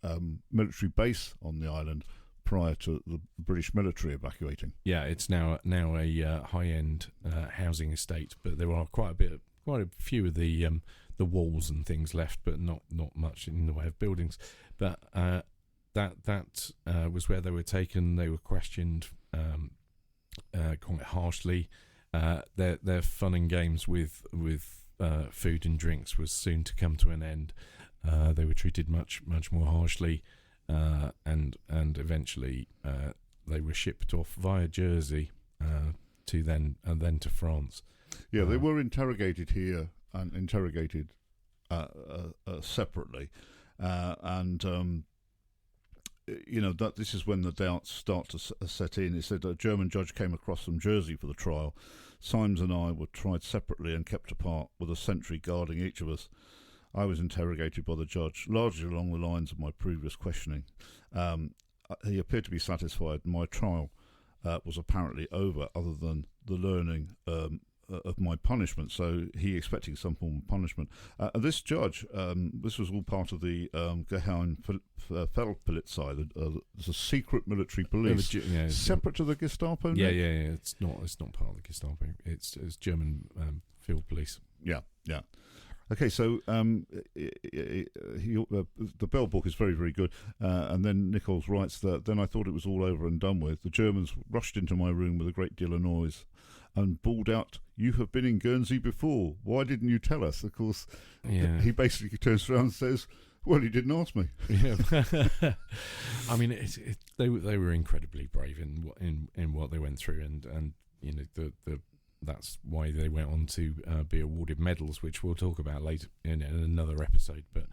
military base on the island prior to the British military evacuating. Yeah, it's now a high-end housing estate, but there are quite a few of the walls and things left, but not much in the way of buildings. But that was where they were taken. They were questioned quite harshly. Their fun and games with food and drinks was soon to come to an end. They were treated much more harshly. And eventually they were shipped off via Jersey to then to France. Yeah, they were interrogated here and interrogated separately, and that this is when the doubts start to set in. It said a German judge came across from Jersey for the trial. Symes and I were tried separately and kept apart, with a sentry guarding each of us. I was interrogated by the judge, largely along the lines of my previous questioning. He appeared to be satisfied. My trial was apparently over, other than the learning of my punishment. So he expecting some form of punishment. This judge, this was all part of the Geheim Feldpolizei, the secret military police, separate to the Gestapo. Yeah. It's not part of the Gestapo. It's German field police. Yeah. Okay, so the Bell book is very, very good. And then Nichols writes that, then I thought it was all over and done with. The Germans rushed into my room with a great deal of noise and bawled out, "You have been in Guernsey before. Why didn't you tell us?" Of course, he basically turns around and says, "Well, you didn't ask me." Yeah. I mean, they were incredibly brave in what they went through, and that's why they went on to be awarded medals, which we'll talk about later in another episode. But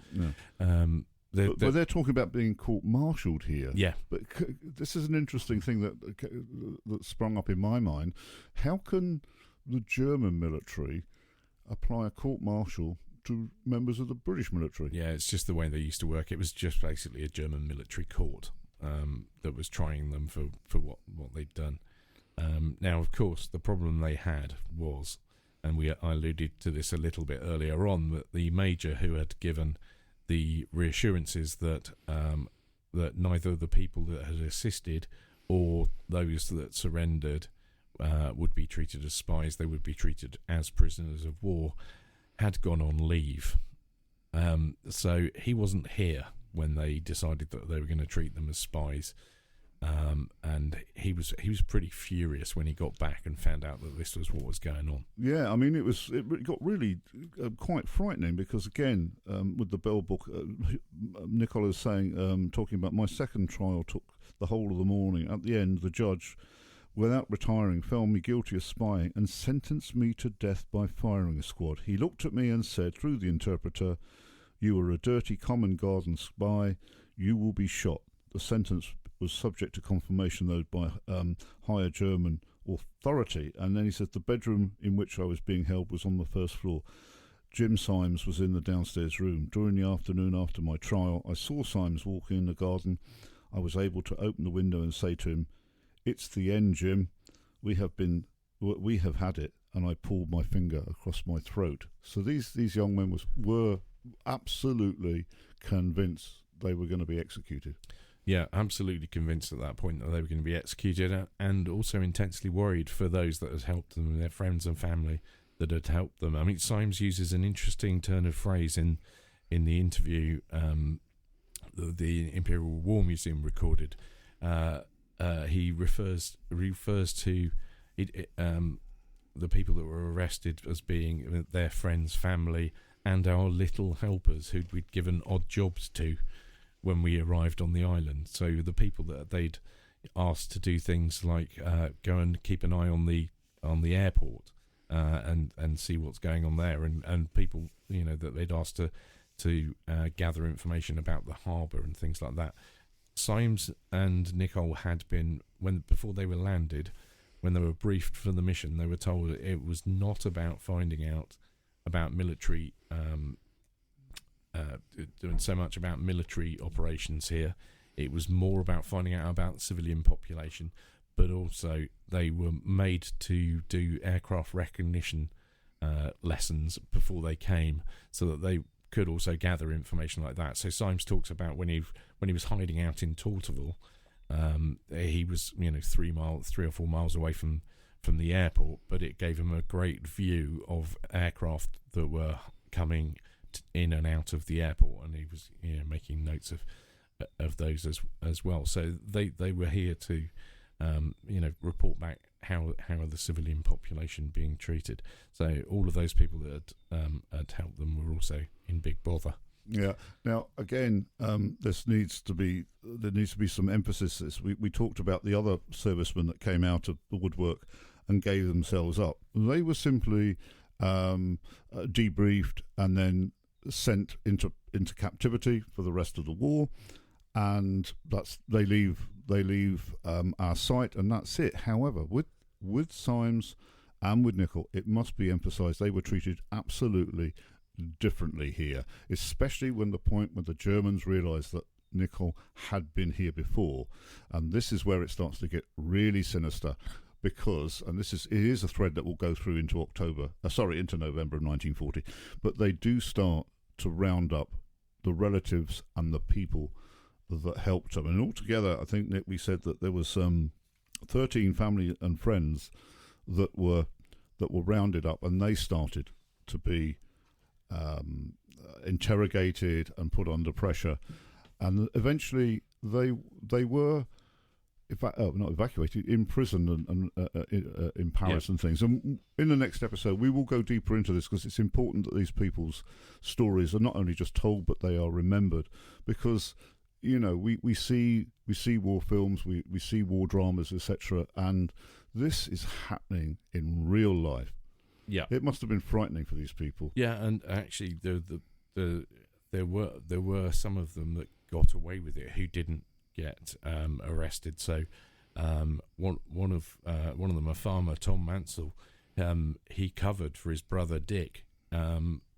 but they're talking about being court-martialed here. Yeah. But this is an interesting thing that sprung up in my mind. How can the German military apply a court-martial to members of the British military. Yeah, it's just the way they used to work. It was just basically a German military court that was trying them for what they'd done. Now, of course, the problem they had was, and I alluded to this a little bit earlier on, that the major who had given the reassurances that that neither the people that had assisted or those that surrendered would be treated as spies, they would be treated as prisoners of war, had gone on leave. So he wasn't here when they decided that they were going to treat them as spies. And he was pretty furious when he got back and found out that this was what was going on. Yeah, I mean, it got really quite frightening because, again, with the Bell book, Nicolle is saying, talking about my second trial took the whole of the morning. At the end, the judge, without retiring, found me guilty of spying and sentenced me to death by firing squad. He looked at me and said, through the interpreter, "You are a dirty common garden spy. You will be shot." The sentence was subject to confirmation, though, by higher German authority. And then he said the bedroom in which I was being held was on the first floor. Jim Symes was in the downstairs room. During the afternoon after my trial, I saw Symes walking in the garden. I was able to open the window and say to him, "It's the end, Jim. We have had it." And I pulled my finger across my throat. So these young men were absolutely convinced they were going to be executed. Yeah, absolutely convinced at that point that they were going to be executed, and also intensely worried for those that had helped them, their friends and family that had helped them. I mean, Symes uses an interesting turn of phrase in the interview the Imperial War Museum recorded. He refers to the people that were arrested as being their friends, family, and our little helpers who we'd given odd jobs to when we arrived on the island. So the people that they'd asked to do things like go and keep an eye on the airport and see what's going on there, and people that they'd asked to gather information about the harbour and things like that. Symes and Nicolle had been, before they were landed, when they were briefed for the mission, they were told it was not about finding out about military doing so much about military operations here. It was more about finding out about the civilian population, but also they were made to do aircraft recognition lessons before they came, so that they could also gather information like that. So Symes talks about when he was hiding out in Torteville, he was 3 or 4 miles away from the airport, but it gave him a great view of aircraft that were coming in and out of the airport, and he was making notes of those as well. So they were here to report back how are the civilian population being treated. So all of those people that had helped them were also in big bother. Yeah. Now again, there needs to be some emphasis. We talked about the other servicemen that came out of the woodwork and gave themselves up. They were simply debriefed and then sent into captivity for the rest of the war, and they leave our sight, and that's it. However, with Symes and with Nicolle, it must be emphasised they were treated absolutely differently here, especially when the Germans realised that Nicolle had been here before, and this is where it starts to get really sinister. Because, and it is a thread that will go through into into November of 1940, but they do start to round up the relatives and the people that helped them. And altogether, I think, Nick, we said that there was 13 family and friends that were rounded up, and they started to be interrogated and put under pressure, and eventually they were. Not evacuated, imprisoned and in Paris and things. And in the next episode, we will go deeper into this, because it's important that these people's stories are not only just told, but they are remembered. Because we see war films, we see war dramas, etc., and this is happening in real life. Yeah, it must have been frightening for these people. Yeah, and actually, there were some of them that got away with it who didn't get arrested. So one of them, a farmer, Tom Mansell, he covered for his brother Dick,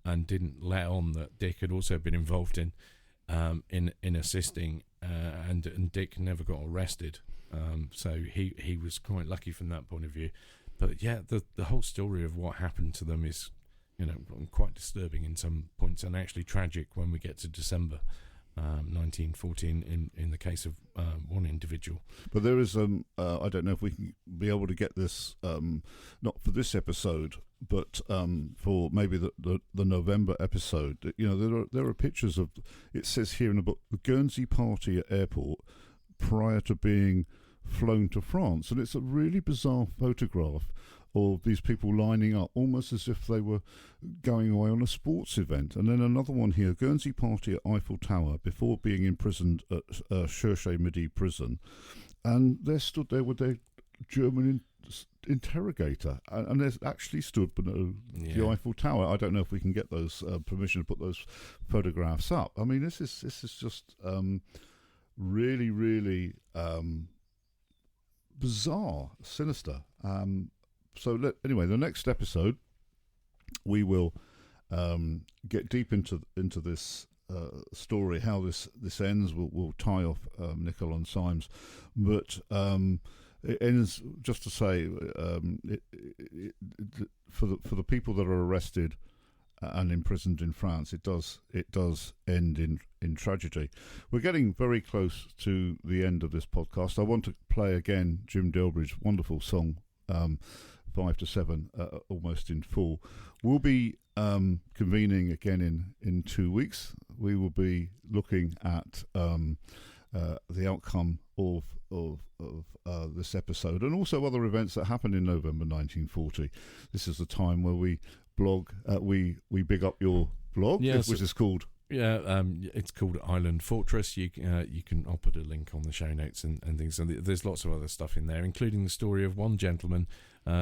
and didn't let on that Dick had also been involved in assisting, and Dick never got arrested. So he was quite lucky from that point of view. But yeah, the whole story of what happened to them is, quite disturbing in some points, and actually tragic when we get to December 1914 in the case of one individual. But there is I don't know if we can be able to get this, not for this episode, but for maybe the November episode. There are pictures of, it says here in the book, the Guernsey party at airport prior to being flown to France, and it's a really bizarre photograph of these people lining up almost as if they were going away on a sports event. And then another one here, Guernsey party at Eiffel Tower before being imprisoned at Cherche Midi prison, and they stood there with their German interrogator, and they actually stood below the Eiffel Tower. I don't know if we can get those permission to put those photographs up. I mean, this is just really, really bizarre, sinister. Anyway, the next episode we will get deep into this story, how this ends. We'll tie off Nicolle and Symes, but it ends, just to say, for the people that are arrested and imprisoned in France, it does end in tragedy. We're getting very close to the end of this podcast. I want to play again Jim Delbridge, wonderful song, 5 to 7, almost in full. We'll be convening again in 2 weeks. We will be looking at the outcome of this episode, and also other events that happened in November 1940. This is the time where we blog. We big up your blog, which is called. It's called Island Fortress. I'll put a link on the show notes and things. And there's lots of other stuff in there, including the story of one gentleman,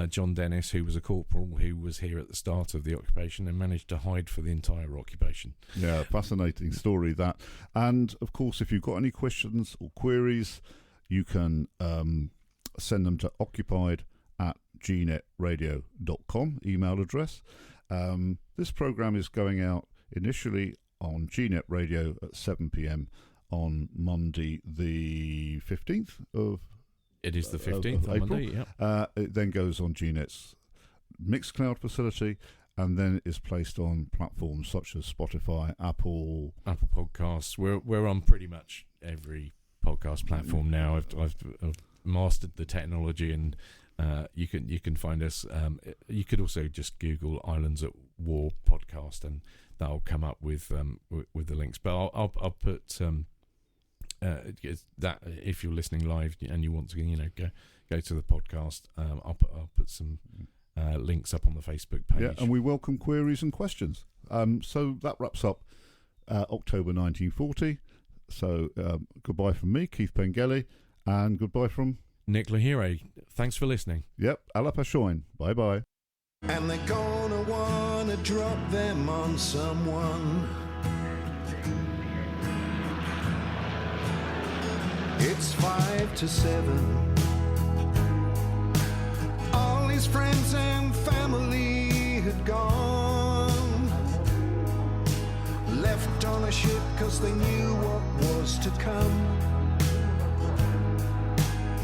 John Dennis, who was a corporal who was here at the start of the occupation and managed to hide for the entire occupation. Yeah, fascinating story that. And of course, if you've got any questions or queries, you can send them to occupied@gnetradio.com email address. This program is going out initially on Gnet Radio at 7 p.m. on Monday the 15th of... It is the 15th of April. Monday, yeah. It then goes on Gnet's Mixcloud facility, and then it is placed on platforms such as Spotify, Apple Podcasts. We're on pretty much every podcast platform now. I've mastered the technology, and you can find us. You could also just Google Islands at War podcast, and that'll come up with the links. But I'll put that, if you're listening live and you want to go to the podcast, I'll put some links up on the Facebook page. Yeah, and we welcome queries and questions. So that wraps up October 1940. So goodbye from me, Keith Pengelly, and goodbye from Nick Lahire. Thanks for listening. Yep, ala pashoin. Bye bye. And they're gonna wanna drop them on someone. It's 5 to 7. All his friends and family had gone, left on a ship 'cause they knew what was to come.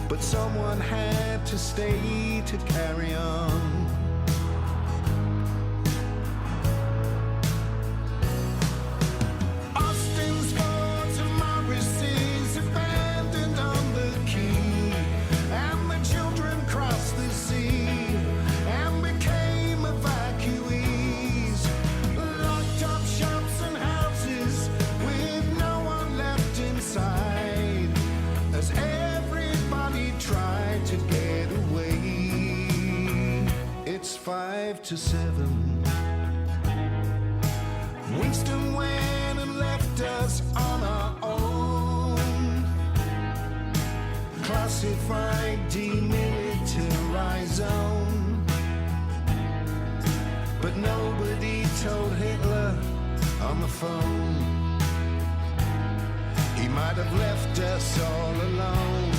But someone had to stay to carry on. Austin's for Morris's abandoned on the quay, and the children crossed the sea and became evacuees. Locked up shops and houses with no one left inside, as everybody tried to get away. It's 5 to 7. Winston went and left us on our own. Classified, demilitarized zone. But nobody told Hitler on the phone. He might have left us all alone.